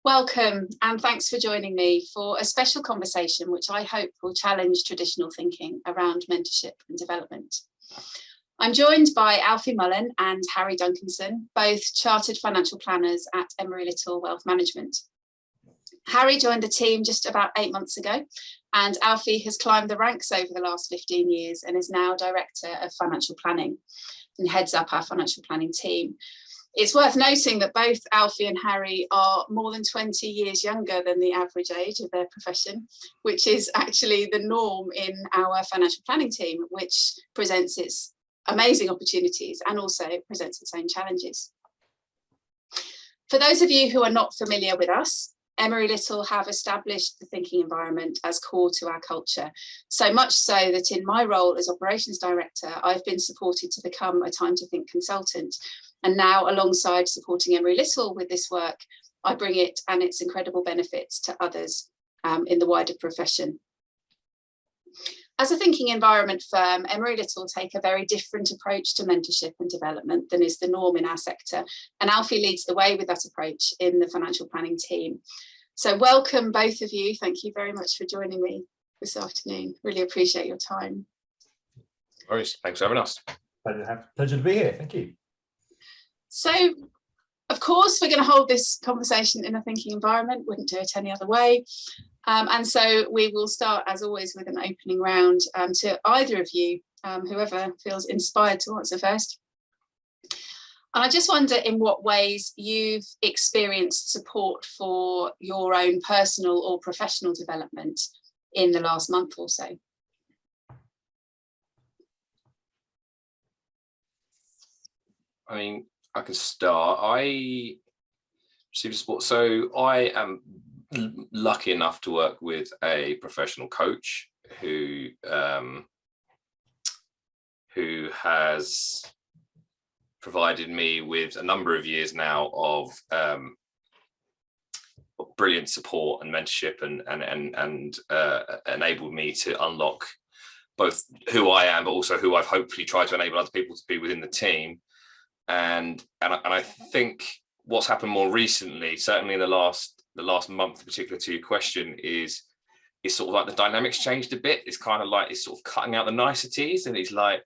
Welcome, and thanks for joining me for a special conversation which I hope will challenge traditional thinking around mentorship and development. I'm joined by Alfie Mullen and Harry Duncanson, both chartered financial planners at Emery Little Wealth Management. Harry joined the team just about 8 months ago, and Alfie has climbed the ranks over the last 15 years and is now Director of Financial Planning and heads up our financial planning team. It's worth noting that both Alfie and Harry are more than 20 years younger than the average age of their profession, which is actually the norm in our financial planning team, which presents its amazing opportunities and also presents its own challenges. For those of you who are not familiar with us, Emery Little have established the thinking environment as core to our culture, so much so that in my role as Operations Director, I've been supported to become a Time to Think consultant. And now, alongside supporting Emery Little with this work, I bring it and its incredible benefits to others in the wider profession. As a thinking environment firm, Emery Little take a very different approach to mentorship and development than is the norm in our sector. And Alfie leads the way with that approach in the financial planning team. So welcome, both of you. Thank you very much for joining me this afternoon. Really appreciate your time. No worries. Thanks for having us. Pleasure to be here. Thank you. So, of course, we're going to hold this conversation in a thinking environment, wouldn't do it any other way. And so we will start, as always, with an opening round to either of you, whoever feels inspired to answer first. And I just wonder in what ways you've experienced support for your own personal or professional development in the last month or so. I mean, I can start. I received support. So I am lucky enough to work with a professional coach who has provided me with a number of years now of brilliant support and mentorship and enabled me to unlock both who I am, but also who I've hopefully tried to enable other people to be within the team. And I think what's happened more recently, certainly in the last month, in particular to your question, is sort of like the dynamics changed a bit. It's kind of like it's sort of cutting out the niceties, and it's like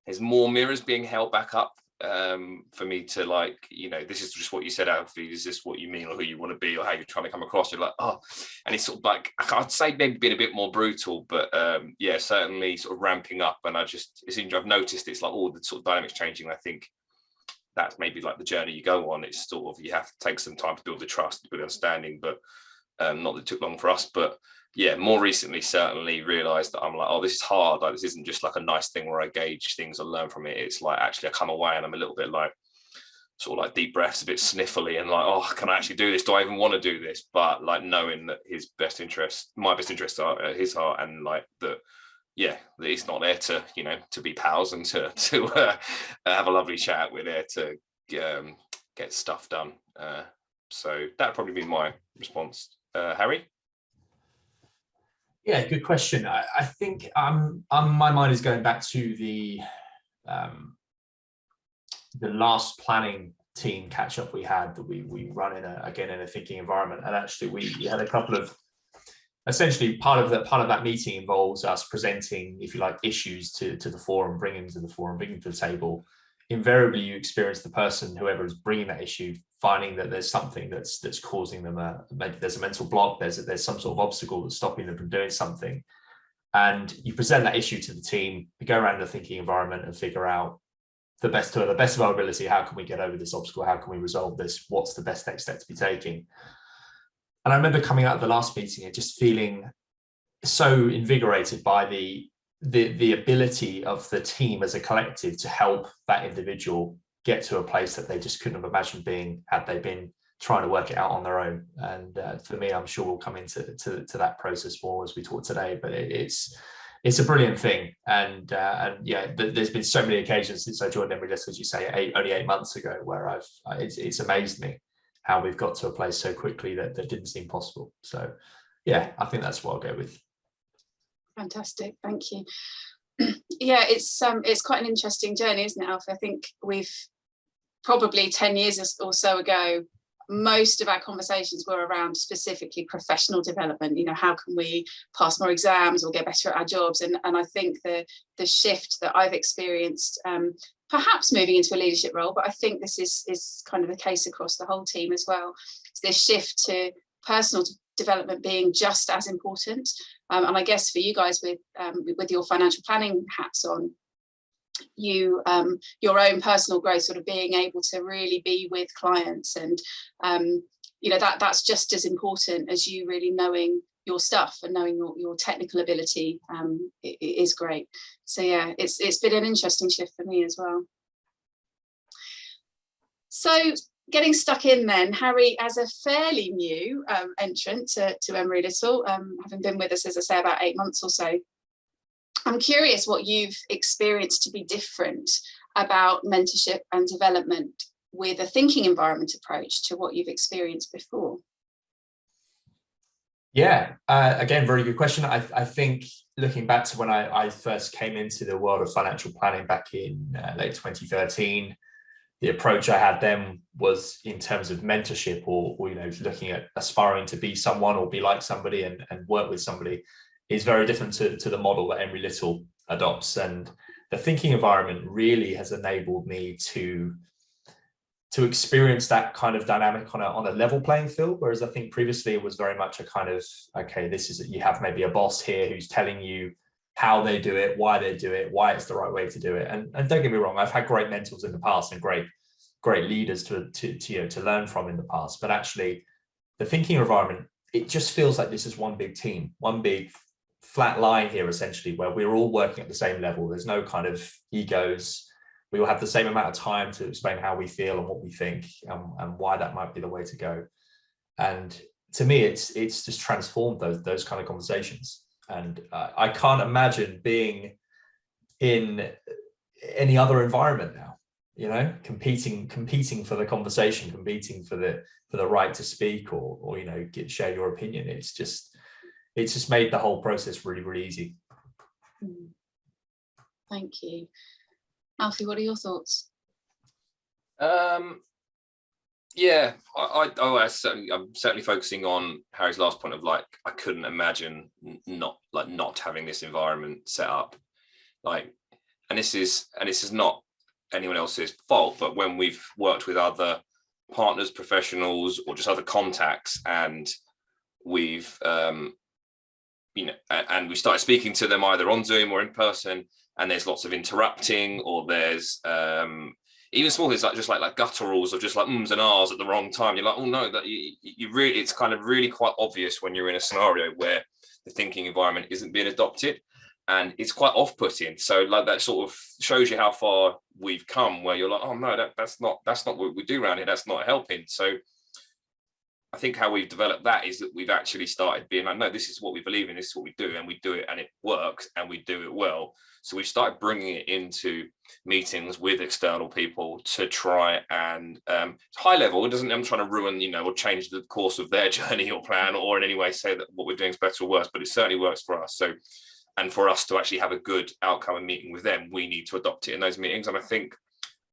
there's more mirrors being held back up for me to, like, you know, this is just what you said, Alfie. Is this what you mean, or who you want to be, or how you're trying to come across? You're like, oh, and it's sort of like, I'd say maybe being a bit more brutal, but yeah, certainly sort of ramping up. And it seems I've noticed it's like all the sort of dynamics changing. I think that's maybe like the journey you go on. It's sort of, you have to take some time to build the trust, build understanding, but not that it took long for us. But yeah, more recently, certainly realized that I'm like, oh, this is hard. Like, this isn't just like a nice thing where I gauge things and learn from it. It's like, actually I come away and I'm a little bit like, sort of like deep breaths, a bit sniffly, and like, oh, can I actually do this? Do I even want to do this? But like knowing that his best interest, my best interests are at his heart, and like that, yeah, he's not there to, you know, to be pals and to have a lovely chat. We're there to get stuff done. So that'd probably be my response. Harry? Yeah, good question. I think my mind is going back to the last planning team catch up we had that we run in a thinking environment, and actually we had a couple of. Essentially, part of that meeting involves us presenting, if you like, issues to the forum, bringing them to the forum, bringing them to the table. Invariably, you experience the person, whoever is bringing that issue, finding that there's something that's causing them maybe there's a mental block, there's some sort of obstacle that's stopping them from doing something, and you present that issue to the team. We go around the thinking environment and figure out to the best of our ability, how can we get over this obstacle? How can we resolve this? What's the best next step to be taking? And I remember coming out of the last meeting and just feeling so invigorated by the ability of the team as a collective to help that individual get to a place that they just couldn't have imagined being had they been trying to work it out on their own. And for me, I'm sure we'll come into that process more as we talk today. But it's a brilliant thing. And yeah, there's been so many occasions since I joined Emery Little, as you say, only 8 months ago, where it's amazed me how we've got to a place so quickly that didn't seem possible. So yeah, I think that's what I'll go with. Fantastic, thank you. Yeah, it's quite an interesting journey, isn't it, Alfie? I think we've probably 10 years or so ago, most of our conversations were around specifically professional development. You know, how can we pass more exams or get better at our jobs? And I think the shift that I've experienced, perhaps moving into a leadership role, but I think this is kind of the case across the whole team as well. It's this shift to personal development being just as important. And I guess for you guys with your financial planning hats on, you your own personal growth, sort of being able to really be with clients, and you know, that's just as important as you really knowing your stuff and knowing your technical ability. It is great. So yeah, it's been an interesting shift for me as well. So getting stuck in then, Harry, as a fairly new entrant to Emery Little, having been with us, as I say, about 8 months or so, I'm curious what you've experienced to be different about mentorship and development with a thinking environment approach to what you've experienced before. Yeah, again, very good question. I think looking back to when I first came into the world of financial planning back in late 2013, the approach I had then was in terms of mentorship, or you know, looking at aspiring to be someone or be like somebody and work with somebody, is very different to the model that Emery Little adopts. And the thinking environment really has enabled me to experience that kind of dynamic on a level playing field, whereas I think previously it was very much a kind of, okay, this is, you have maybe a boss here who's telling you how they do it, why they do it, why it's the right way to do it. And don't get me wrong, I've had great mentors in the past and great leaders to learn from in the past, but actually the thinking environment, it just feels like this is one big team, one big flat line here, essentially, where we're all working at the same level. There's no kind of egos. We all have the same amount of time to explain how we feel and what we think, and why that might be the way to go. And to me, it's just transformed those kind of conversations. And I can't imagine being in any other environment now, you know, competing for the conversation, competing for the right to speak, or you know, share your opinion. It's just made the whole process really, really easy. Thank you. Alfie, what are your thoughts? Yeah, I'm certainly focusing on Harry's last point of, like, I couldn't imagine not having this environment set up. Like, and this is not anyone else's fault, but when we've worked with other partners, professionals, or just other contacts, and we've you know, and we started speaking to them either on Zoom or in person, and there's lots of interrupting, or there's even small things like just like gutturals of just like ums and ahs at the wrong time. You're like, oh no, that you really, it's kind of really quite obvious when you're in a scenario where the thinking environment isn't being adopted, and it's quite off-putting. So like, that sort of shows you how far we've come, where you're like, oh no, that's not what we do around here, that's not helping. So I think how we've developed that is that we've actually started being like, no, this is what we believe in, this is what we do, and we do it, and it works, and we do it well. So we've started bringing it into meetings with external people to try and high level. It doesn't, I'm trying to ruin, you know, or change the course of their journey or plan, or in any way say that what we're doing is better or worse, but it certainly works for us. So, and for us to actually have a good outcome in meeting with them, we need to adopt it in those meetings. And I think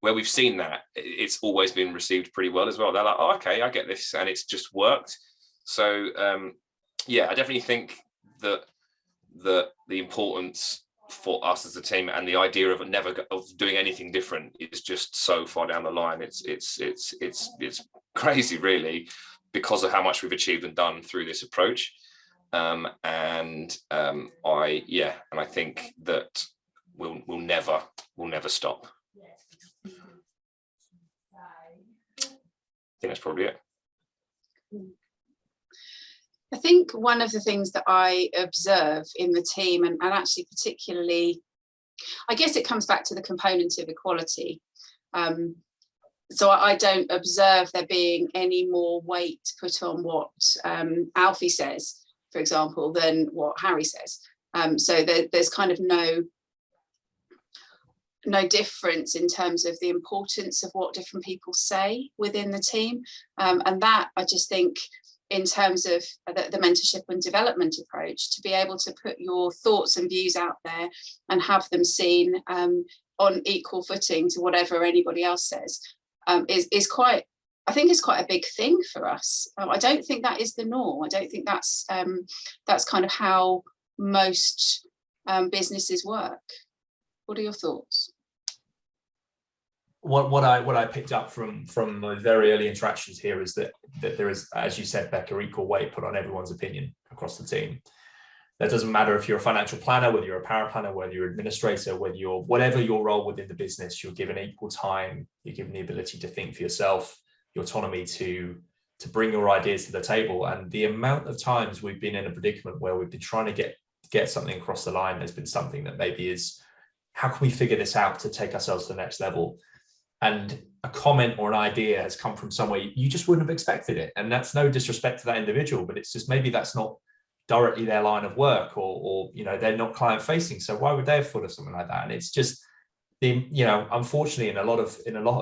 where we've seen that, it's always been received pretty well as well. They're like, oh, okay, I get this, and it's just worked. So yeah, I definitely think that the importance for us as a team, and the idea of doing anything different, is just so far down the line. It's crazy, really, because of how much we've achieved and done through this approach. I think that we'll never stop. I think that's probably it. I think one of the things that I observe in the team, and actually particularly, I guess it comes back to the component of equality. So I don't observe there being any more weight put on what Alfie says, for example, than what Harry says. So there's kind of no difference in terms of the importance of what different people say within the team. And that, I just think, in terms of the mentorship and development approach, to be able to put your thoughts and views out there and have them seen on equal footing to whatever anybody else says, is quite I think is quite a big thing for us. I don't think that is the norm. I don't think that's kind of how most businesses work. What are your thoughts? What I picked up from the very early interactions here is that there is, as you said, Becca, equal weight put on everyone's opinion across the team. That doesn't matter if you're a financial planner, whether you're a power planner, whether you're an administrator, whether you're whatever your role within the business, you're given equal time, you're given the ability to think for yourself, the autonomy to bring your ideas to the table. And the amount of times we've been in a predicament where we've been trying to get something across the line, there's been something that maybe is, how can we figure this out to take ourselves to the next level? And a comment or an idea has come from somewhere you just wouldn't have expected it. And that's no disrespect to that individual, but it's just maybe that's not directly their line of work, or they're not client facing, so why would they have thought of something like that? And it's just unfortunately in a lot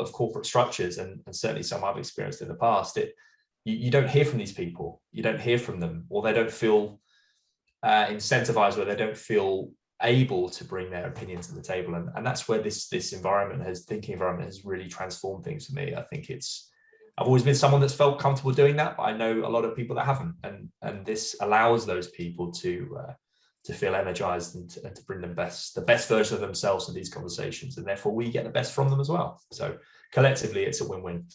of corporate structures, and certainly some I've experienced in the past, you don't hear from these people, you don't hear from them, or they don't feel incentivized, or they don't feel able to bring their opinion to the table. And that's where this thinking environment has really transformed things for me. I think I've always been someone that's felt comfortable doing that, but I know a lot of people that haven't, and this allows those people to feel energized and to bring the best version of themselves in these conversations, and therefore we get the best from them as well. So collectively, it's a win-win.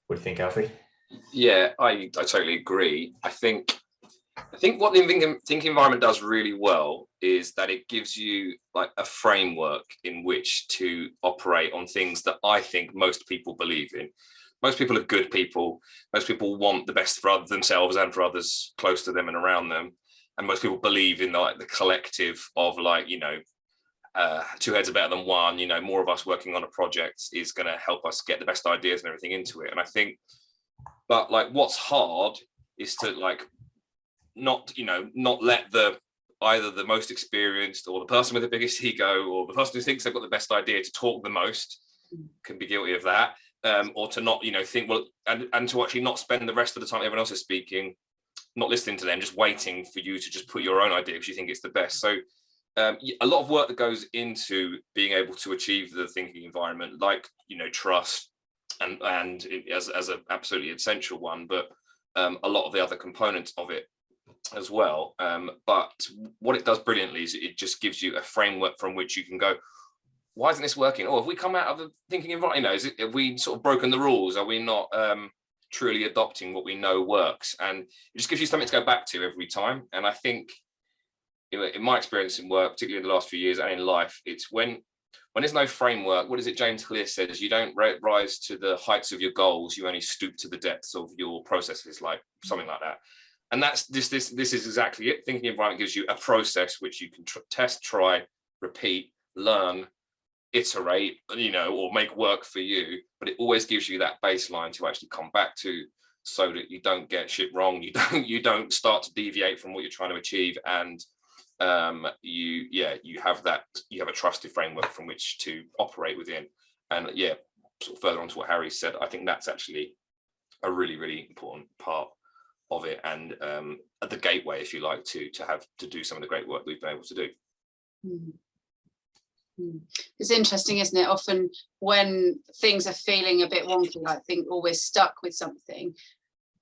What do you think, Alfie? Yeah, I totally agree. I think what the thinking environment does really well is that it gives you like a framework in which to operate on things that I think most people believe in. Most people are good people. Most people want the best for themselves and for others close to them and around them. And most people believe in the collective of two heads are better than one. More of us working on a project is going to help us get the best ideas and everything into it. And I think, but what's hard is to not let either the most experienced or the person with the biggest ego or the person who thinks they've got the best idea to talk the most, can be guilty of that, or to not think and to actually not spend the rest of the time everyone else is speaking, not listening to them, just waiting for you to just put your own idea because you think it's the best. So a lot of work that goes into being able to achieve the thinking environment, trust and as an absolutely essential one, but a lot of the other components of it as well. But what it does brilliantly is it just gives you a framework from which you can go, why isn't this working? Or have we come out of the thinking environment? Have we sort of broken the rules? Are we not truly adopting what we know works? And it just gives you something to go back to every time. And I think in my experience in work, particularly in the last few years and in life, it's when there's no framework. What is it James Clear says? You don't rise to the heights of your goals, you only stoop to the depths of your processes, something like that. And that's this is exactly it. Thinking environment gives you a process which you can test, try, repeat, learn, iterate, or make work for you. But it always gives you that baseline to actually come back to, so that you don't get shit wrong. You don't start to deviate from what you're trying to achieve, and you have a trusted framework from which to operate within. And sort of further on to what Harry said, I think that's actually a really, really important part of it, and the gateway, if you like, to do some of the great work we've been able to do. It's interesting, isn't it? Often when things are feeling a bit wonky, or we're stuck with something,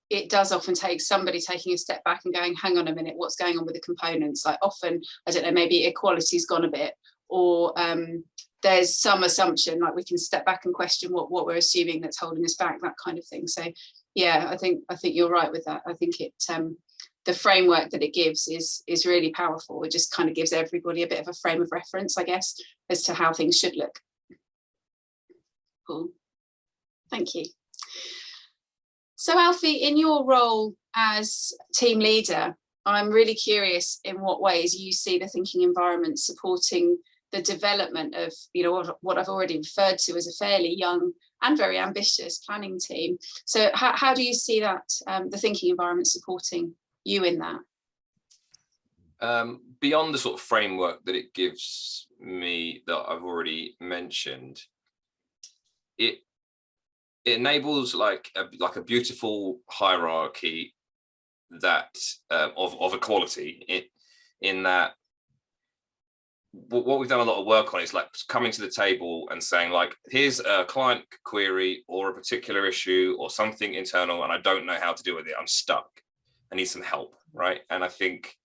it does often take somebody taking a step back and going, hang on a minute, what's going on with the components? Often, I don't know, maybe equality's gone a bit, or there's some assumption, we can step back and question what we're assuming that's holding us back, that kind of thing. So yeah, I think you're right with that. I think it the framework that it gives is really powerful. It just kind of gives everybody a bit of a frame of reference, I guess, as to how things should look. Cool. Thank you. So Alfie, in your role as team leader, I'm really curious in what ways you see the thinking environment supporting the development of, what I've already referred to as a fairly young and very ambitious planning team. So how do you see that, the thinking environment supporting you in that? Beyond the sort of framework that it gives me that I've already mentioned, it enables like a beautiful hierarchy that of equality in that what we've done a lot of work on is like coming to the table and saying like, here's a client query or a particular issue or something internal, and I don't know how to deal with it. I'm stuck. I need some help, right? And I think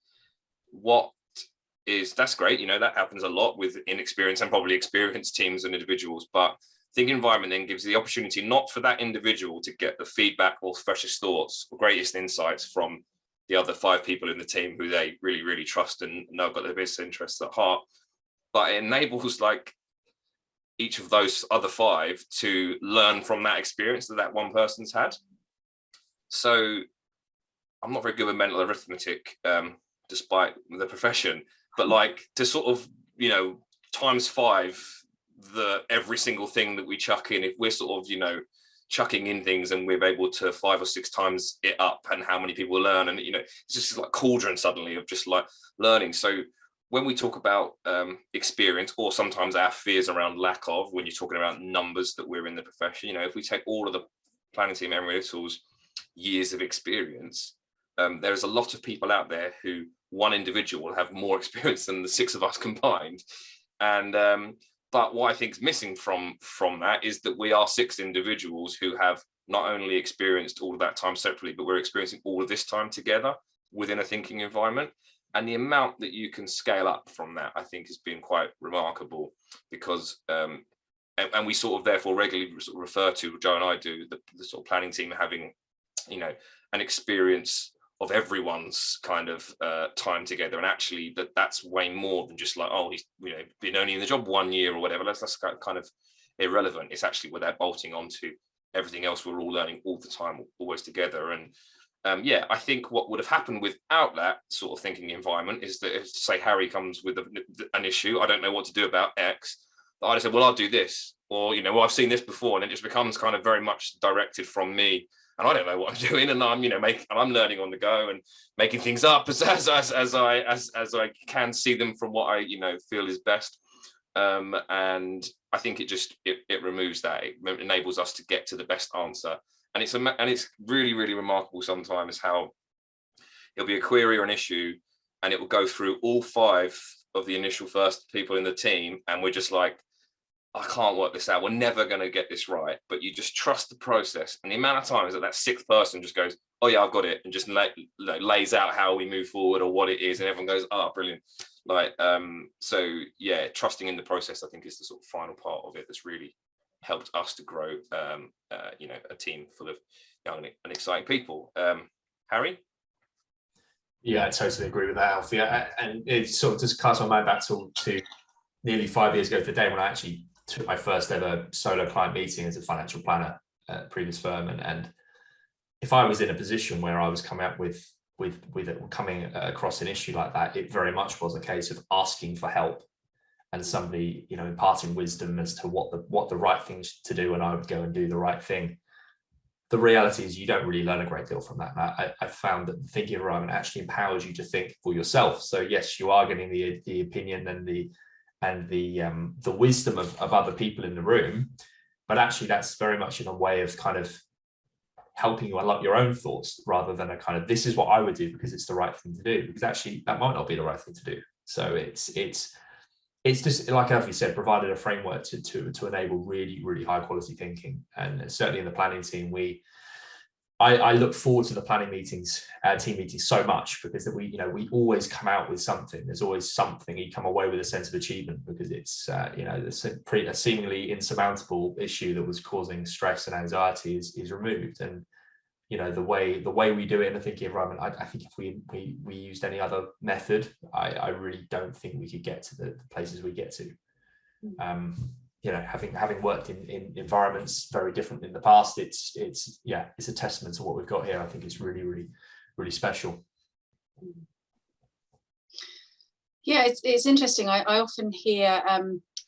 that's great. You know, that happens a lot with inexperienced and probably experienced teams and individuals, but thinking environment then gives the opportunity not for that individual to get the feedback or freshest thoughts or greatest insights from the other 5 people in the team who they really, really trust and know got their business interests at heart, but it enables like each of those other 5 to learn from that experience that one person's had. So I'm not very good with mental arithmetic, despite the profession, but like to sort of, you know, times 5 every single thing that we chuck in, if we're sort of, you know, chucking in things and we're able to 5 or 6 times it up, and how many people learn, and you know, it's just like cauldron suddenly of just like learning. So when we talk about experience, or sometimes our fears around lack of, when you're talking about numbers that we're in the profession, you know, if we take all of the planning team analyticals years of experience, there's a lot of people out there who one individual will have more experience than the 6 of us combined. And but what I think is missing from that is that we are 6 individuals who have not only experienced all of that time separately, but we're experiencing all of this time together within a thinking environment. And the amount that you can scale up from that, I think, has been quite remarkable, because and we sort of therefore regularly sort of refer to, Joe and I do, the sort of planning team having, you know, an experience of everyone's kind of time together, and actually that's way more than just like, oh, he's, you know, been only in the job 1 year or whatever. That's kind of irrelevant. It's actually where they're bolting onto everything else we're all learning all the time, always together. And yeah, I think what would have happened without that sort of thinking environment is that if, say, Harry comes with an issue, I don't know what to do about X, I'd have said, well, I'll do this, or, you know, well, I've seen this before, and it just becomes kind of very much directed from me. And I don't know what I'm doing, and I'm, you know, I'm learning on the go and making things up as I can see them from what I, you know, feel is best. And I think it removes that. It enables us to get to the best answer. And it's really, really remarkable sometimes how it'll be a query or an issue, and it will go through all 5 of the initial first people in the team, and we're just like, I can't work this out. We're never going to get this right. But you just trust the process. And the amount of times that 6th person just goes, oh yeah, I've got it, and just lays out how we move forward or what it is, and everyone goes, oh, brilliant. Like, so yeah, trusting in the process, I think, is the sort of final part of it that's really helped us to grow, you know, a team full of young and exciting people. Harry? Yeah, I totally agree with that, Alfie. And it sort of just casts my mind back to nearly 5 years ago today, when I actually took my first ever solo client meeting as a financial planner at a previous firm. And if I was in a position where I was coming across an issue like that, it very much was a case of asking for help and somebody, you know, imparting wisdom as to what the right things to do, and I would go and do the right thing. The reality is you don't really learn a great deal from that. I've found that the thinking environment actually empowers you to think for yourself. So yes, you are getting the opinion and the wisdom of other people in the room, but actually that's very much in a way of kind of helping you unlock your own thoughts, rather than a kind of, this is what I would do because it's the right thing to do, because actually that might not be the right thing to do. So it's just, like Alfie said, provided a framework to enable really, really high quality thinking. And certainly in the planning team, I look forward to the planning meetings, team meetings, so much, because that we always come out with something. There's always something. You come away with a sense of achievement, because it's a seemingly insurmountable issue that was causing stress and anxiety is removed. And you know, the way we do it in a thinking environment, I think if we used any other method, I really don't think we could get to the places we get to. You know, having worked in environments very different in the past, it's a testament to what we've got here. I think it's really, really, really special. Yeah, it's interesting. I often hear,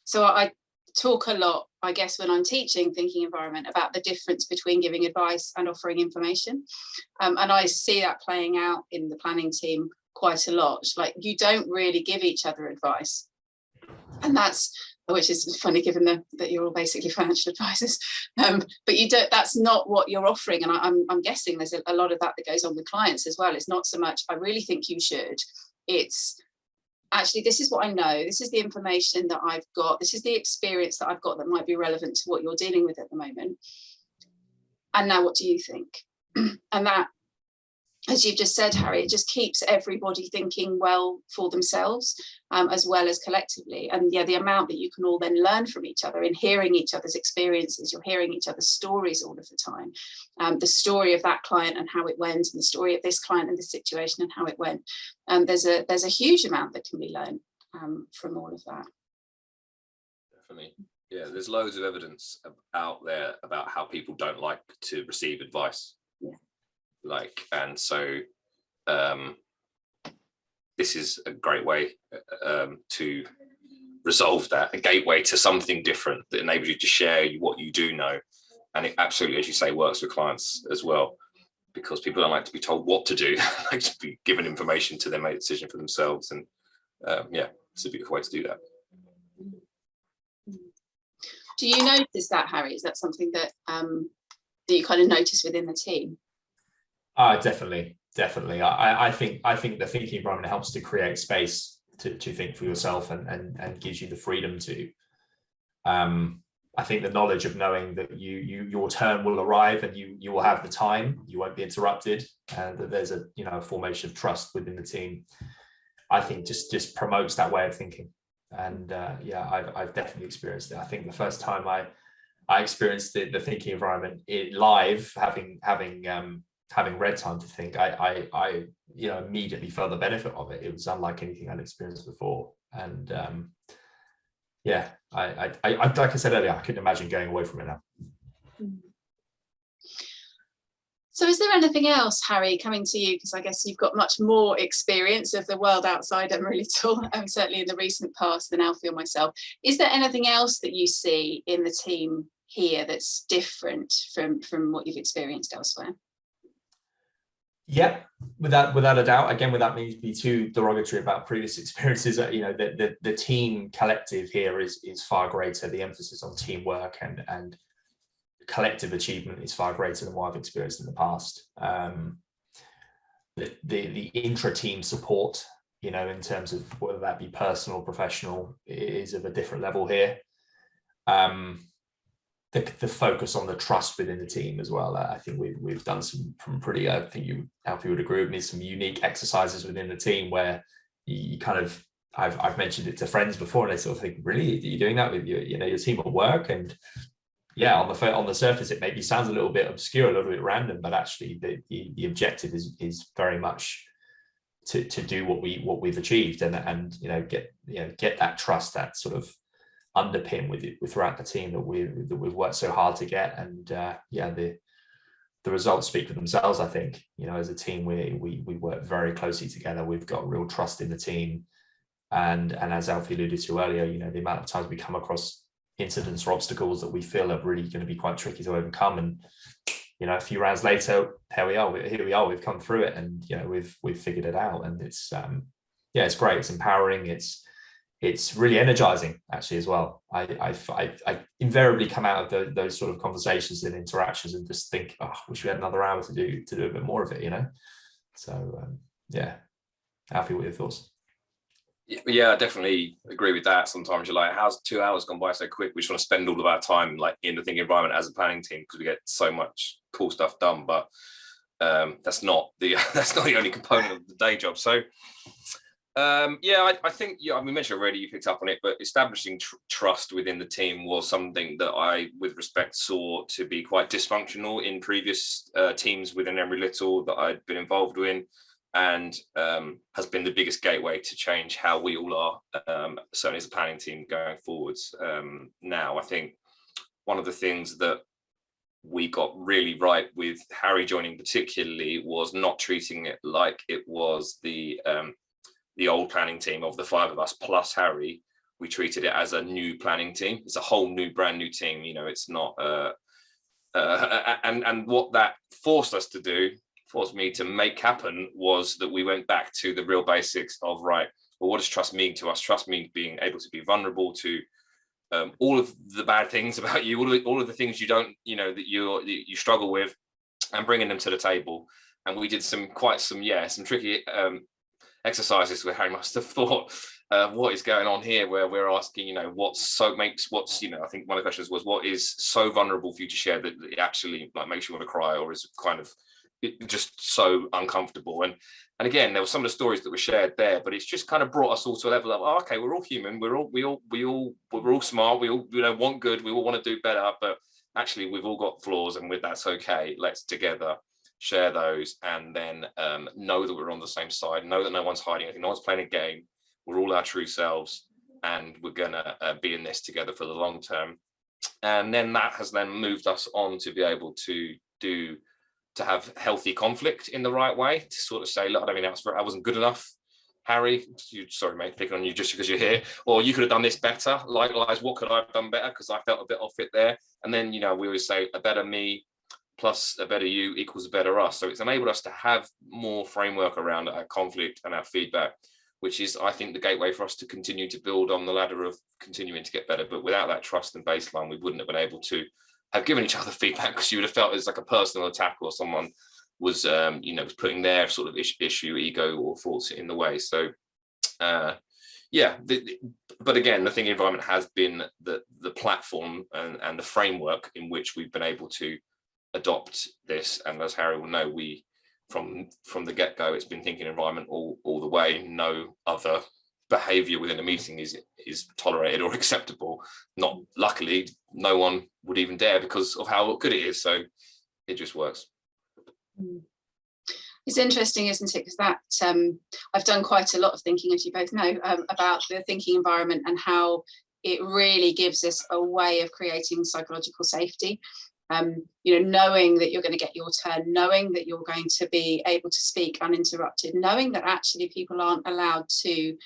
so I talk a lot, I guess, when I'm teaching thinking environment, about the difference between giving advice and offering information. And I see that playing out in the planning team quite a lot. Like, you don't really give each other advice. And which is funny, given that you're all basically financial advisors, but you don't. That's not what you're offering, and I'm guessing there's a lot of that goes on with clients as well. It's not so much, I really think you should. It's actually, this is what I know, this is the information that I've got, this is the experience that I've got that might be relevant to what you're dealing with at the moment. And now what do you think? And that, as you've just said, Harry, it just keeps everybody thinking well for themselves, as well as collectively. And yeah, the amount that you can all then learn from each other in hearing each other's experiences, you're hearing each other's stories all of the time. The story of that client and how it went, and the story of this client and this situation and how it went. There's a huge amount that can be learned from all of that. Definitely. Yeah, there's loads of evidence out there about how people don't like to receive advice. Yeah. And so this is a great way to resolve that, a gateway to something different that enables you to share what you do know. And it absolutely, as you say, works with clients as well, because people don't like to be told what to do, they like to be given information to then make a decision for themselves. And yeah, it's a beautiful way to do that. Do you notice that, Harry? Is that something that that you kind of notice within the team? Definitely. I think the thinking environment helps to create space to think for yourself and gives you the freedom to. I think the knowledge of knowing that your turn will arrive and you will have the time, you won't be interrupted, and that there's a formation of trust within the team, I think just promotes that way of thinking. And yeah, I've definitely experienced it. I think the first time I experienced the thinking environment live, having read Time to Think, I immediately felt the benefit of it. It was unlike anything I'd experienced before. And yeah, I like I said earlier, I couldn't imagine going away from it now. So is there anything else, Harry, coming to you, because I guess you've got much more experience of the world outside Emerald, certainly in the recent past, than Alfie or myself. Is there anything else that you see in the team here that's different from what you've experienced elsewhere? Yeah, without a doubt. Again, without meaning to be too derogatory about previous experiences, the team collective here is far greater. The emphasis on teamwork and collective achievement is far greater than what I've experienced in the past. The intra-team support, in terms of whether that be personal or professional, is of a different level here. The focus on the trust within the team as well. I think we've done some pretty, I think Alfie would agree with me, some unique exercises within the team where you kind of, I've mentioned it to friends before, and they sort of think, really, are you doing that with your team at work? And yeah, on the surface, it maybe sounds a little bit obscure, a little bit random, but actually the objective is very much to do what we've achieved and get that trust, that sort of underpin with throughout the team that we've worked so hard to get. And yeah, the results speak for themselves. I think as a team we work very closely together. We've got real trust in the team, and as Alfie alluded to earlier, the amount of times we come across incidents or obstacles that we feel are really going to be quite tricky to overcome, and a few rounds later, here we are, we've come through it, and we've figured it out. And it's it's great, it's empowering, it's really energizing actually as well. I invariably come out of those sort of conversations and interactions and just think, oh, wish we had another hour to do a bit more of it, so yeah. Alfie, what are your thoughts? Yeah, I definitely agree with that. Sometimes you're like, how's 2 hours gone by so quick? We just want to spend all of our time in the thinking environment as a planning team because we get so much cool stuff done. But that's not the only component of the day job. So yeah, I think we mentioned already, you picked up on it, but establishing trust within the team was something that I, with respect, saw to be quite dysfunctional in previous teams within Emery Little that I'd been involved in. And has been the biggest gateway to change how we all are, certainly as a planning team going forwards. Now, I think one of the things that we got really right with Harry joining particularly was not treating it like it was the old planning team of the five of us plus Harry. We treated it as a new planning team. It's a whole new, brand new team. It's not, and what that forced us to do, forced me to make happen, was that we went back to the real basics of, right, well, what does trust mean to us? Trust means being able to be vulnerable to all of the bad things about you, all of the things you don't, that you struggle with, and bringing them to the table. And we did some tricky exercises where Harry must have thought, what is going on here, where we're asking, you know, you know, I think one of the questions was, what is so vulnerable for you to share that it actually like makes you want to cry, or is kind of just so uncomfortable? And again, there were some of the stories that were shared there, but it's just kind of brought us all to a level of, oh, okay, we're all human, we're all smart, we all, you know, want good, we all want to do better, but actually we've all got flaws, and that's okay. Let's together share those, and then know that we're on the same side, know that no one's hiding anything, no one's playing a game, we're all our true selves, and we're gonna be in this together for the long term. And then that has then moved us on to be able to have healthy conflict in the right way, to sort of say, look, I don't mean I wasn't good enough, Harry, sorry mate, picking on you just because you're here, or you could have done this better. Likewise, what could I have done better, because I felt a bit off it there. And then, you know, we always say a better me plus a better you equals a better us. So it's enabled us to have more framework around our conflict and our feedback, which is, I think, the gateway for us to continue to build on the ladder of continuing to get better. But without that trust and baseline, we wouldn't have been able to have given each other feedback, because you would have felt it was like a personal attack, or someone was, you know, was putting their sort of issue, ego, or thoughts in the way. So, yeah. But again, the thinking environment has been the platform and the framework in which we've been able to adopt this. And as Harry will know, we from the get-go, it's been thinking environment all the way. No other behavior within a meeting is tolerated or acceptable. Not luckily, no one would even dare, because of how good it is. So it just works. It's interesting, isn't it? Because that I've done quite a lot of thinking, as you both know, about the thinking environment, and how it really gives us a way of creating psychological safety. You know, knowing that you're going to get your turn, knowing that you're going to be able to speak uninterrupted, knowing that actually people aren't allowed to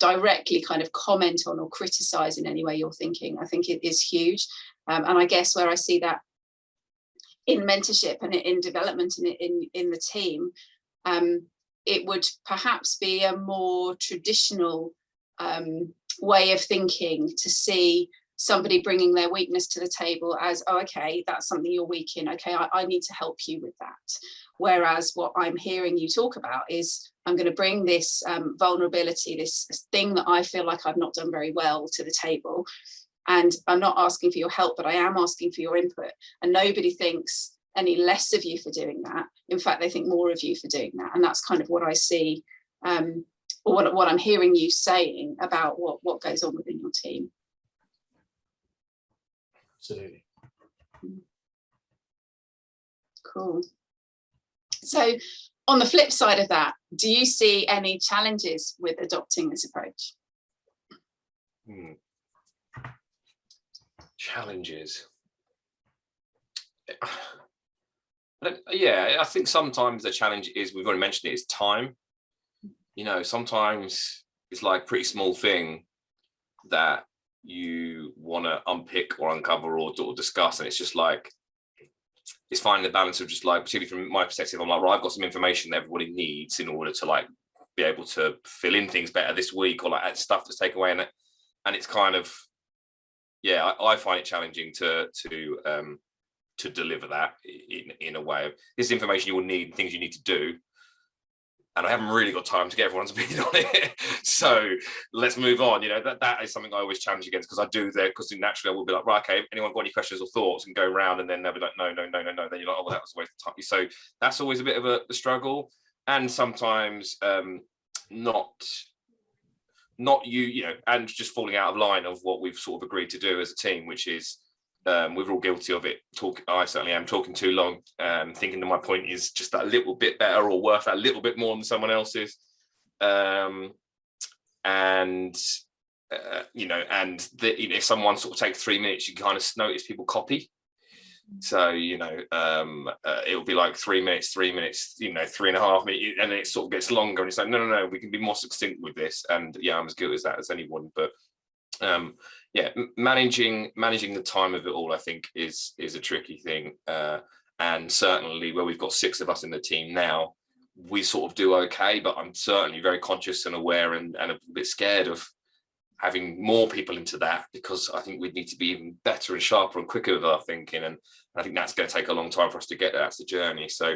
directly kind of comment on or criticize in any way you're thinking, I think it is huge. And I guess where I see that in mentorship and in development and in the team, it would perhaps be a more traditional way of thinking, to see somebody bringing their weakness to the table as, oh, okay, that's something you're weak in. Okay, I need to help you with that. Whereas what I'm hearing you talk about is, I'm going to bring this vulnerability, this thing that I feel like I've not done very well to the table. And I'm not asking for your help, but I am asking for your input. And nobody thinks any less of you for doing that. In fact, they think more of you for doing that. And that's kind of what I see, or what I'm hearing you saying about what goes on within your team. Absolutely. Cool. So on the flip side of that, do you see any challenges with adopting this approach? Challenges. Yeah, I think sometimes the challenge is, we've already mentioned it, is time. You know, sometimes it's like a pretty small thing that you want to unpick or uncover or discuss, and it's just like, it's finding the balance of just like, particularly from my perspective, I'm like, well, I've got some information that everybody needs in order to like be able to fill in things better this week, or like stuff that's taken away, and it's kind of, yeah, I find it challenging to deliver that in a way of, this information you will need, things you need to do, and I haven't really got time to get everyone's opinion on it. So let's move on. You know, that is something I always challenge against, because I do there, because naturally I will be like, right, okay, anyone got any questions or thoughts, and go around, and then they'll be like, no. Then you're like, oh, well, that was a waste of time. So that's always a bit of a struggle. And sometimes not you know, and just falling out of line of what we've sort of agreed to do as a team, which is, we're all guilty of it. I certainly am, talking too long, thinking that my point is just that little bit better, or worth that little bit more than someone else's. You know, and if someone sort of takes 3 minutes, you kind of notice people copy. So, you know, it'll be like 3 minutes, you know, 3.5 minutes, and then it sort of gets longer, and it's like, no, we can be more succinct with this. And yeah, I'm as guilty as that as anyone. But yeah, managing the time of it all, I think, is a tricky thing. And certainly where we've got 6 of us in the team now, we sort of do okay, but I'm certainly very conscious and aware and a bit scared of having more people into that, because I think we'd need to be even better and sharper and quicker with our thinking. And I think that's going to take a long time for us to get there. That's the journey. So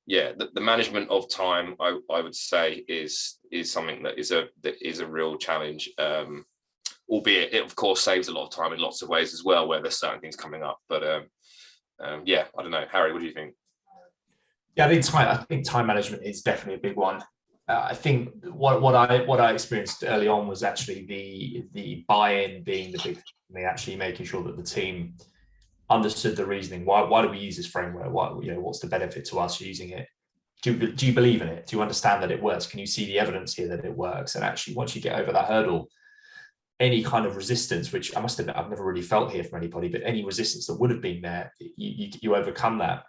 yeah, the management of time, I would say, is something that is a real challenge. Albeit it of course saves a lot of time in lots of ways as well, where there's certain things coming up. But yeah, I don't know, Harry, what do you think? Yeah, I think time management is definitely a big one. I think what I experienced early on was actually the buy-in being the big thing, actually making sure that the team understood the reasoning. Why do we use this framework? What's the benefit to us using it? Do you believe in it? Do you understand that it works? Can you see the evidence here that it works? And actually, once you get over that hurdle, any kind of resistance, which I must admit I've never really felt here from anybody, but any resistance that would have been there, you overcome that.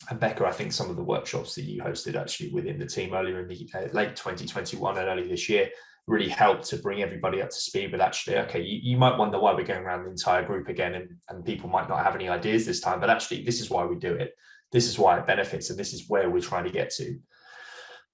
And Becca, I think some of the workshops that you hosted actually within the team earlier in the late 2021 and early this year really helped to bring everybody up to speed with actually, okay, you might wonder why we're going around the entire group again, and people might not have any ideas this time, but actually this is why we do it. This is why it benefits, and this is where we're trying to get to.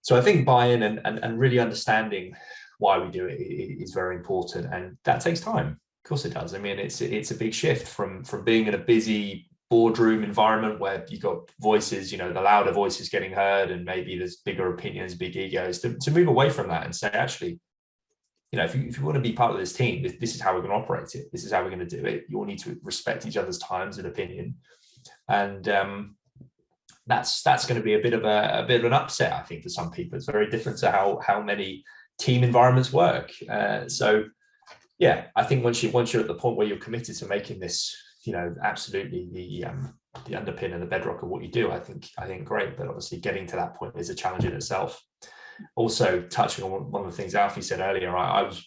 So I think buy-in and really understanding why we do it is very important, and that takes time. Of course it does. I mean, it's a big shift from being in a busy boardroom environment where you've got voices, the louder voices getting heard, and maybe there's bigger opinions, big egos, to move away from that and say, actually, if you want to be part of this team, this is how we're going to operate it. This is how we're going to do it. You all need to respect each other's times and opinion. And that's going to be a bit of an upset, I think, for some people. It's very different to how many team environments work. So yeah, I think once you're at the point where you're committed to making this, absolutely the underpin and the bedrock of what you do, I think great. But obviously getting to that point is a challenge in itself. Also, touching on one of the things Alfie said earlier, I was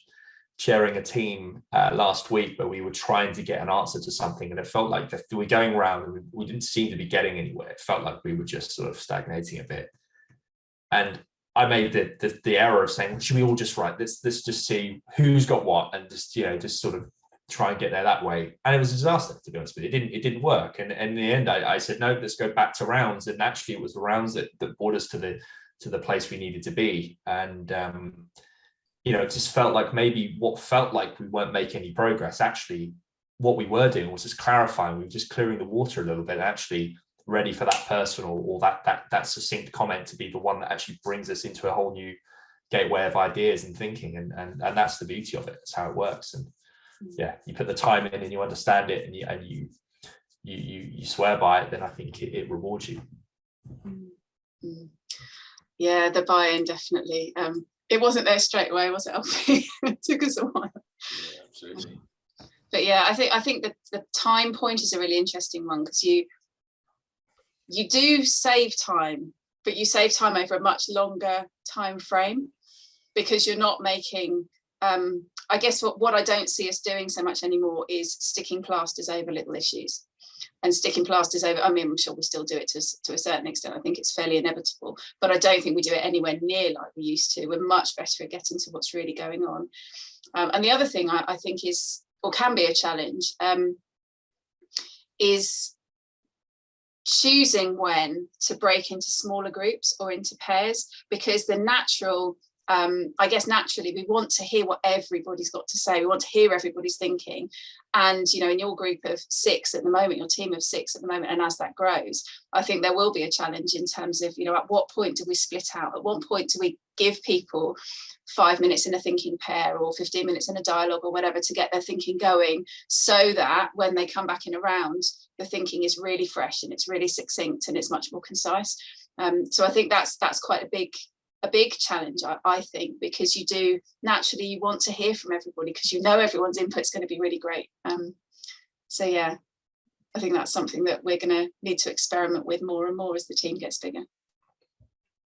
chairing a team last week where we were trying to get an answer to something, and it felt like we were going around and we didn't seem to be getting anywhere. It felt like we were just sort of stagnating a bit. And I made the error of saying, should we all just write this? Let's just see who's got what, and just sort of try and get there that way. And it was a disaster, to be honest with you. It didn't work. And in the end, I said, no, let's go back to rounds. And actually, it was the rounds that brought us to the place we needed to be. And it just felt like maybe what felt like we weren't making any progress. Actually, what we were doing was just clarifying. We were just clearing the water a little bit, actually ready for that person or that succinct comment to be the one that actually brings us into a whole new gateway of ideas and thinking. And that's the beauty of it. It's how it works. And yeah, you put the time in and you understand it, and you swear by it, then I think it rewards you. Yeah, the buy-in definitely. It wasn't there straight away, was it, Alfie? It took us a while. Yeah, absolutely. But yeah, I think that the time point is a really interesting one, because you do save time, but you save time over a much longer time frame, because you're not making I guess what I don't see us doing so much anymore is sticking plasters over little issues, and sticking plasters over, I mean, I'm sure we still do it to a certain extent. I think it's fairly inevitable, but I don't think we do it anywhere near like we used to. We're much better at getting to what's really going on. And the other thing I think is, or can be a challenge, is choosing when to break into smaller groups or into pairs, because the natural, I guess naturally we want to hear what everybody's got to say. We want to hear everybody's thinking. And, in your group of 6 at the moment, your team of 6 at the moment, and as that grows, I think there will be a challenge in terms of, at what point do we split out? At what point do we give people 5 minutes in a thinking pair or 15 minutes in a dialogue or whatever to get their thinking going, so that when they come back in a round, the thinking is really fresh and it's really succinct and it's much more concise. So I think that's quite a big challenge, I think, because you do naturally, you want to hear from everybody because everyone's input is going to be really great. So yeah, I think that's something that we're going to need to experiment with more and more as the team gets bigger.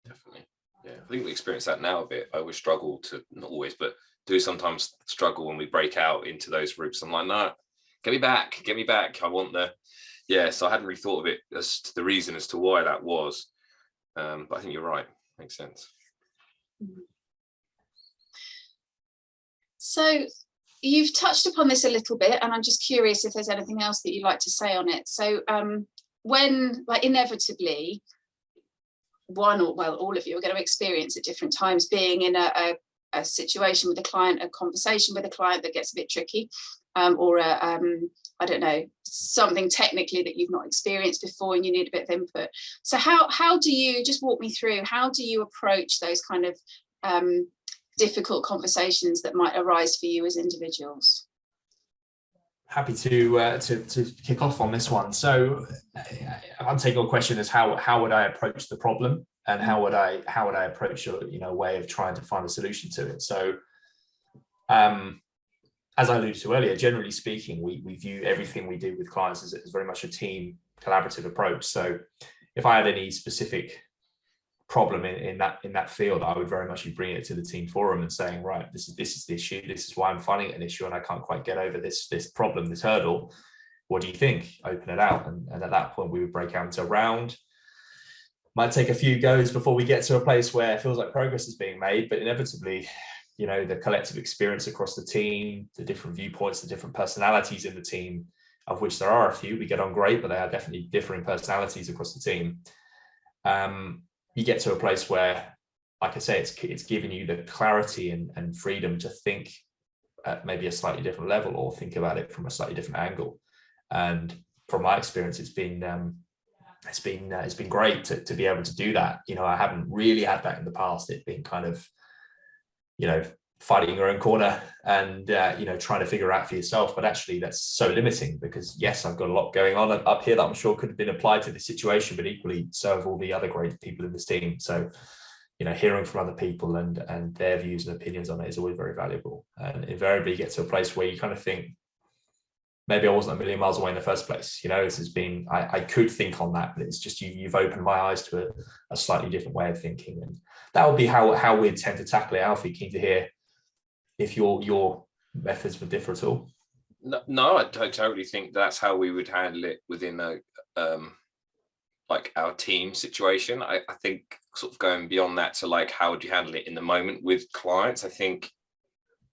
Definitely. Yeah, I think we experience that now a bit. I always struggle to, not always, but do sometimes struggle when we break out into those groups. I'm like, no, get me back. I want so I hadn't really thought of it as to the reason as to why that was. But I think you're right. Makes sense. So you've touched upon this a little bit, and I'm just curious if there's anything else that you'd like to say on it. So when, inevitably, one or all of you are going to experience at different times being in a situation with a client, a conversation with a client that gets a bit tricky, or a I don't know, something technically that you've not experienced before and you need a bit of input. So how do you, just walk me through, how do you approach those kind of difficult conversations that might arise for you as individuals? Happy to kick off on this one. So I'm taking your question as how would I approach the problem, and how would I approach a way of trying to find a solution to it. So as I alluded to earlier, generally speaking, we view everything we do with clients as very much a team collaborative approach. So if I had any specific problem in that field, I would very much be bringing it to the team forum and saying, right, this is the issue, this is why I'm finding it an issue, and I can't quite get over this problem, this hurdle. What do you think? Open it out, and at that point we would break out into a round. Might take a few goes before we get to a place where it feels like progress is being made, but inevitably, the collective experience across the team, the different viewpoints, the different personalities in the team, of which there are a few, we get on great, but they are definitely differing personalities across the team. You get to a place where, like I say, it's giving you the clarity and freedom to think at maybe a slightly different level, or think about it from a slightly different angle. And from my experience, it's been great to be able to do that. I haven't really had that in the past. It's been kind of, fighting your own corner and trying to figure out for yourself. But actually, that's so limiting, because yes, I've got a lot going on up here that I'm sure could have been applied to this situation, but equally so have all the other great people in this team. So hearing from other people and their views and opinions on it is always very valuable. And invariably you get to a place where you kind of think, maybe I wasn't a million miles away in the first place. This has been, I could think on that, but it's just you've opened my eyes to a slightly different way of thinking. And that would be how we tend to tackle it. Alfie, keen to hear if your methods would differ at all. No, I totally think that's how we would handle it within like our team situation. I think sort of going beyond that to like, how would you handle it in the moment with clients? I think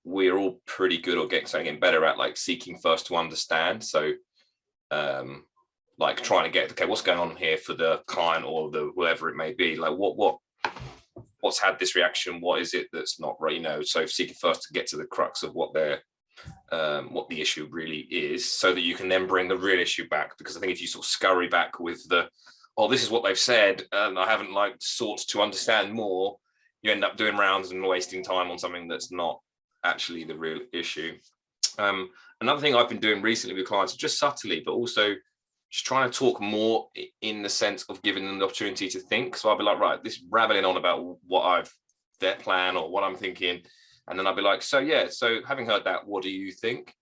we're all pretty good or getting better at like seeking first to understand. So like trying to get, okay, what's going on here for the client or the whoever it may be, like what's had this reaction, what is it that's not right, so seeking first to get to the crux of what the issue really is, so that you can then bring the real issue back. Because I think if you sort of scurry back with this is what they've said and I haven't sought to understand more, you end up doing rounds and wasting time on something that's not actually the real issue. Another thing I've been doing recently with clients, just subtly, but also just trying to talk more in the sense of giving them the opportunity to think. So I'll be like, right, this rattling on about their plan or what I'm thinking. And then I'll be like, so having heard that, what do you think?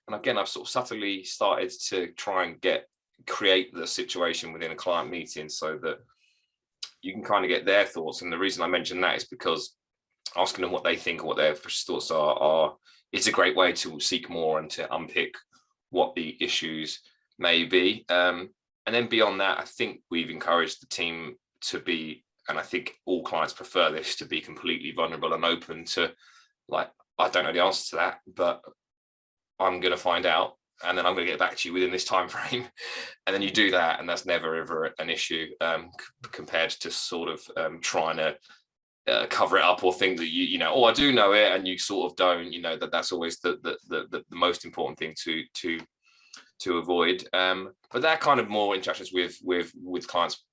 And again, I've sort of subtly started to try and create the situation within a client meeting so that you can kind of get their thoughts. And the reason I mention that is because asking them what they think or what their thoughts are it's a great way to seek more and to unpick what the issues may be. And then beyond that, I think we've encouraged the team to be, and I think all clients prefer this, to be completely vulnerable and open to, like, I don't know the answer to that, but I'm going to find out, and then I'm going to get back to you within this time frame. And then you do that, and that's never ever an issue compared to sort of trying to cover it up or think that I do know it, and you sort of don't. That's always the most important thing to avoid. But that kind of more interactions with clients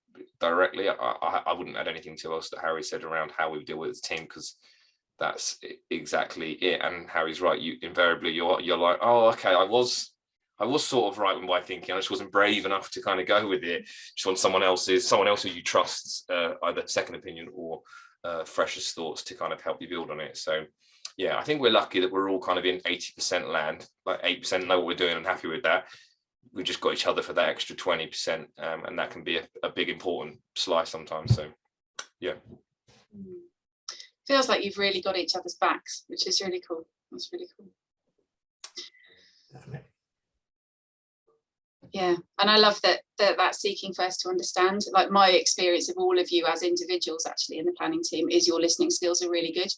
directly, I wouldn't add anything to else that Harry said around how we deal with the team, because that's exactly it. And Harry's right. You invariably you're like, oh, okay, I was sort of right with my thinking. I just wasn't brave enough to kind of go with it. Just want someone else who you trust, either second opinion or freshest thoughts to kind of help you build on it. So yeah, I think we're lucky that we're all kind of in 80% land, like 8% know what we're doing and happy with that. We've just got each other for that extra 20%, and that can be a big important slice sometimes. So yeah. Feels like you've really got each other's backs, which is really cool. That's really cool. Definitely. Yeah, and I love that seeking first to understand. Like, my experience of all of you as individuals actually in the planning team is your listening skills are really good,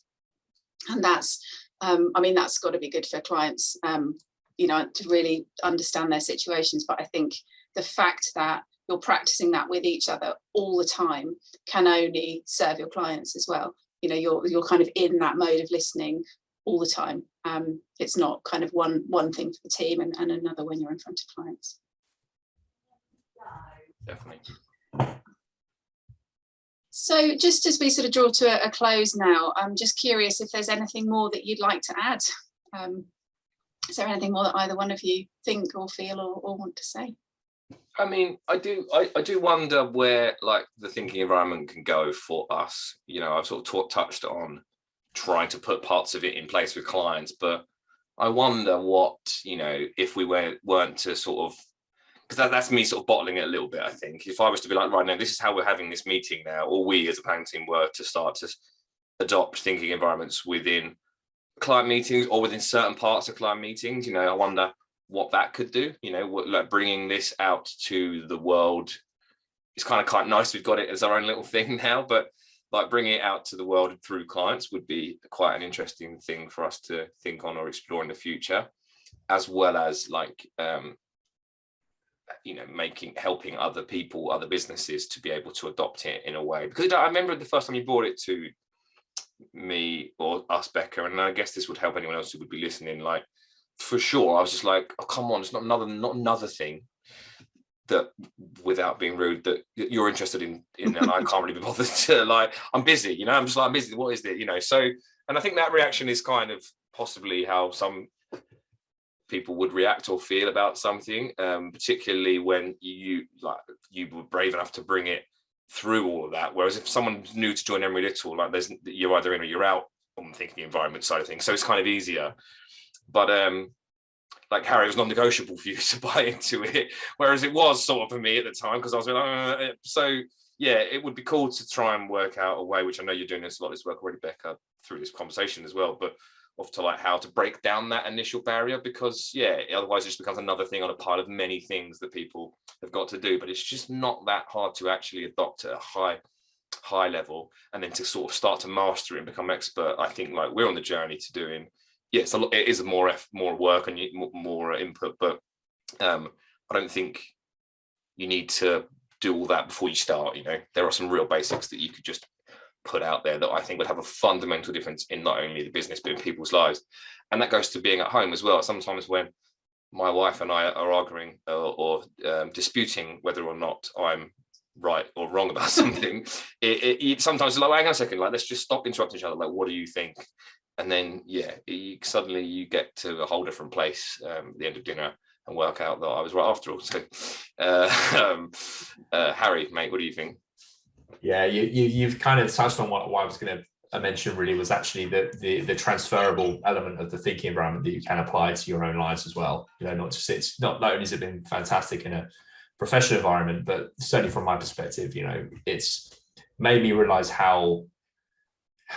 and that's that's got to be good for clients, to really understand their situations. But I think the fact that you're practicing that with each other all the time can only serve your clients as well. You're kind of in that mode of listening all the time, It's not kind of one thing for the team and another when you're in front of clients. Definitely. So just as we sort of draw to a close now, I'm just curious if there's anything more that you'd like to add. Is there anything more that either one of you think or feel or want to say? I mean, I do wonder where like the thinking environment can go for us. You know, I've sort of touched on trying to put parts of it in place with clients, but I wonder what, you know, if we weren't to sort of, because that's me sort of bottling it a little bit. I think if I was to be like, right now, this is how we're having this meeting now, or we as a planning team were to start to adopt thinking environments within client meetings or within certain parts of client meetings, you know, I wonder what that could do. You know, like bringing this out to the world. It's kind of quite nice. We've got it as our own little thing now, but like bringing it out to the world through clients would be quite an interesting thing for us to think on or explore in the future, as well as like, you know, helping other people, other businesses to be able to adopt it in a way. Because I remember the first time you brought it to me or us, Becca, and I guess this would help anyone else who would be listening, like for sure I was just like, oh come on, it's not another thing that, without being rude, that you're interested in and I can't really be bothered to, like, I'm busy, you know, I'm just like, I'm busy, what is it, you know? So, and I think that reaction is kind of possibly how some people would react or feel about something, particularly when you were brave enough to bring it through all of that. Whereas if someone's new to join Emery Little, like you're either in or you're out on thinking the environment side of things, so it's kind of easier. But like Harry, it was non-negotiable for you to buy into it, whereas it was sort of for me at the time, because I was like, so yeah, it would be cool to try and work out a way, which I know you're doing a lot of this work already, Becca, through this conversation as well, but of to like how to break down that initial barrier, because yeah, otherwise it just becomes another thing on a pile of many things that people have got to do. But it's just not that hard to actually adopt at a high level, and then to sort of start to master it and become expert. I think like we're on the journey to doing, yes, it is more work and more input, but I don't think you need to do all that before you start. You know, there are some real basics that you could just put out there that I think would have a fundamental difference in not only the business but in people's lives. And that goes to being at home as well. Sometimes when my wife and I are arguing or disputing whether or not I'm right or wrong about something, it sometimes like, hang on a second, like let's just stop interrupting each other, like what do you think? And then yeah, suddenly you get to a whole different place at the end of dinner and work out that I was right after all. So Harry, mate, what do you think? Yeah, you've kind of touched on what I was going to mention. Really, was actually the transferable element of the thinking environment that you can apply to your own lives as well. You know, not only has it been fantastic in a professional environment, but certainly from my perspective, you know, it's made me realize how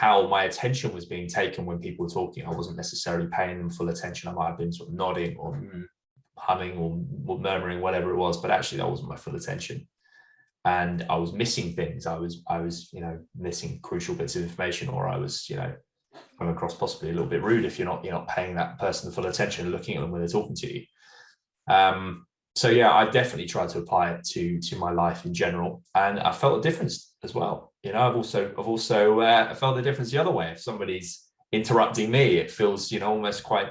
my attention was being taken when people were talking. I wasn't necessarily paying them full attention. I might have been sort of nodding or humming or murmuring, whatever it was, but actually that wasn't my full attention. And I was missing things. I was, you know, missing crucial bits of information, or I was, you know, coming across possibly a little bit rude if you're not paying that person the full attention and looking at them when they're talking to you. So yeah, I definitely tried to apply it to my life in general, and I felt a difference as well. You know, I've also felt the difference the other way. If somebody's interrupting me, it feels, you know, almost quite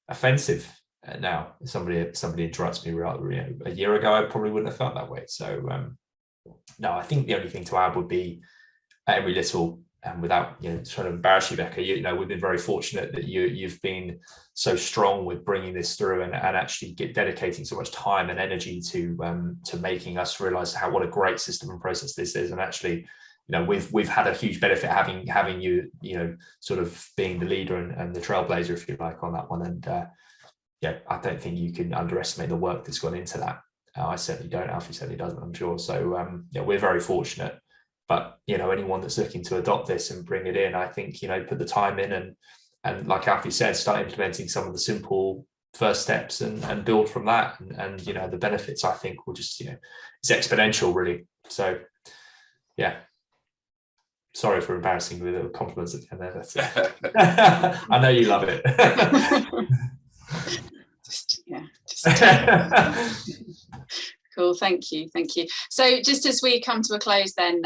offensive. Now, if somebody interrupts me, you know, a year ago, I probably wouldn't have felt that way. So no, I think the only thing to add would be Emery Little, and without, you know, trying to embarrass you, Becca, you know, we've been very fortunate that you've been so strong with bringing this through and actually dedicating so much time and energy to making us realize what a great system and process this is. And actually, you know, we've had a huge benefit having you, you know, sort of being the leader and the trailblazer, if you like, on that one. And yeah, I don't think you can underestimate the work that's gone into that. I certainly don't. Alfie certainly doesn't, I'm sure. So yeah, we're very fortunate. But, you know, anyone that's looking to adopt this and bring it in, I think, you know, put the time in and like Alfie said, start implementing some of the simple first steps and build from that. And you know, the benefits, I think, will just, you know, it's exponential, really. So yeah. Sorry for embarrassing you with the compliments at the end there. That's it. I know you love it. Cool, thank you. So just as we come to a close then,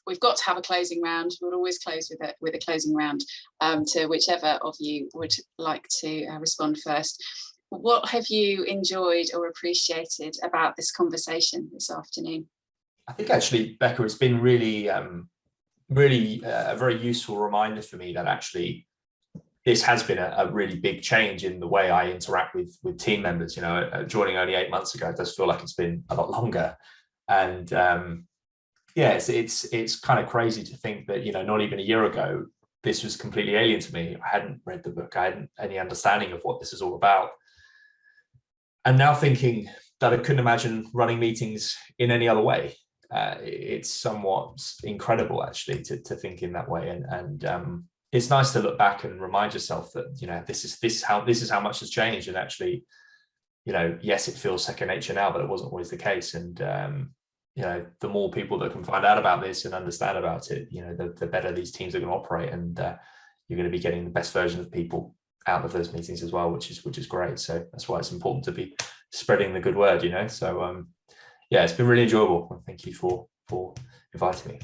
we've got to have a closing round. We'll always close with a closing round to whichever of you would like to respond first. What have you enjoyed or appreciated about this conversation this afternoon? I think actually, Becca, it's been really, really a very useful reminder for me that actually this has been a really big change in the way I interact with team members. You know, joining only 8 months ago, it does feel like it's been a lot longer. And yeah, it's kind of crazy to think that, you know, not even a year ago, this was completely alien to me. I hadn't read the book. I hadn't any understanding of what this is all about. And now thinking that I couldn't imagine running meetings in any other way. It's somewhat incredible actually to think in that way. And it's nice to look back and remind yourself that, you know, this is how much has changed. And actually, you know, yes, it feels second nature now, but it wasn't always the case. And you know, the more people that can find out about this and understand about it, you know, the better these teams are going to operate, and you're going to be getting the best version of people out of those meetings as well, which is great. So that's why it's important to be spreading the good word, you know. So yeah, it's been really enjoyable. Thank you for inviting me.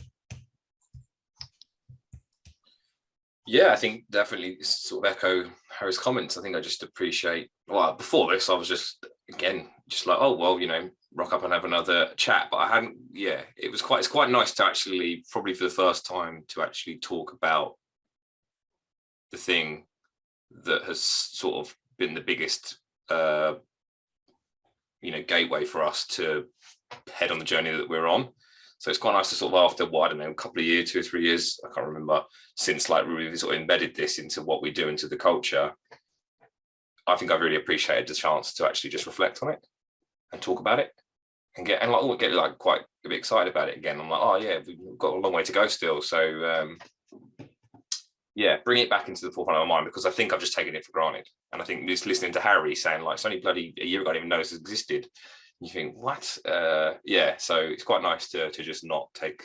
Yeah, I think definitely sort of echo Harry's comments. I think I just appreciate, well, before this, I was just like, oh, well, you know, rock up and have another chat. But I hadn't, yeah, it's quite nice to actually, probably for the first time, to actually talk about the thing that has sort of been the biggest, you know, gateway for us to head on the journey that we're on. So it's quite nice to sort of, after what, I don't know, a couple of years, 2 or 3 years, I can't remember, since like really sort of embedded this into what we do, into the culture. I think I've really appreciated the chance to actually just reflect on it and talk about it and get like quite a bit excited about it again. I'm like, oh yeah, we've got a long way to go still. So yeah, bring it back into the forefront of my mind, because I think I've just taken it for granted. And I think just listening to Harry saying like, it's only bloody a year ago I didn't even know this existed. You think, what? Yeah, so it's quite nice to just not take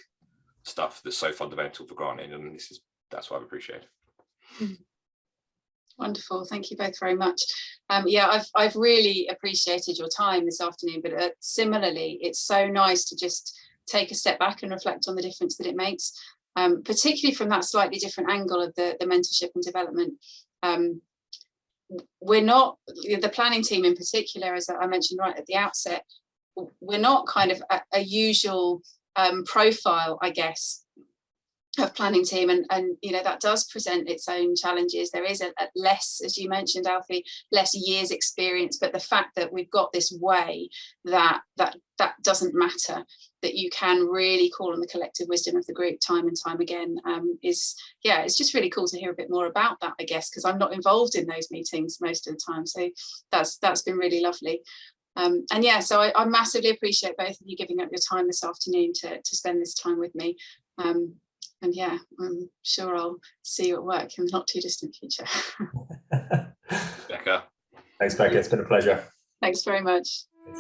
stuff that's so fundamental for granted, and that's what I've appreciated. Wonderful, thank you both very much. Yeah, I've really appreciated your time this afternoon, but similarly, it's so nice to just take a step back and reflect on the difference that it makes, particularly from that slightly different angle of the mentorship and development. We're not, the planning team in particular, as I mentioned right at the outset, we're not kind of a usual profile, I guess, of planning team, and you know, that does present its own challenges. There is a less, as you mentioned, Alfie, less years experience, but the fact that we've got this way that doesn't matter, that you can really call on the collective wisdom of the group time and time again, is, yeah, it's just really cool to hear a bit more about that, I guess, because I'm not involved in those meetings most of the time. So that's been really lovely. And yeah, so I massively appreciate both of you giving up your time this afternoon to spend this time with me. And yeah, I'm sure I'll see you at work in the not too distant future. Becca. Thanks, Becca. It's been a pleasure. Thanks very much. Thanks,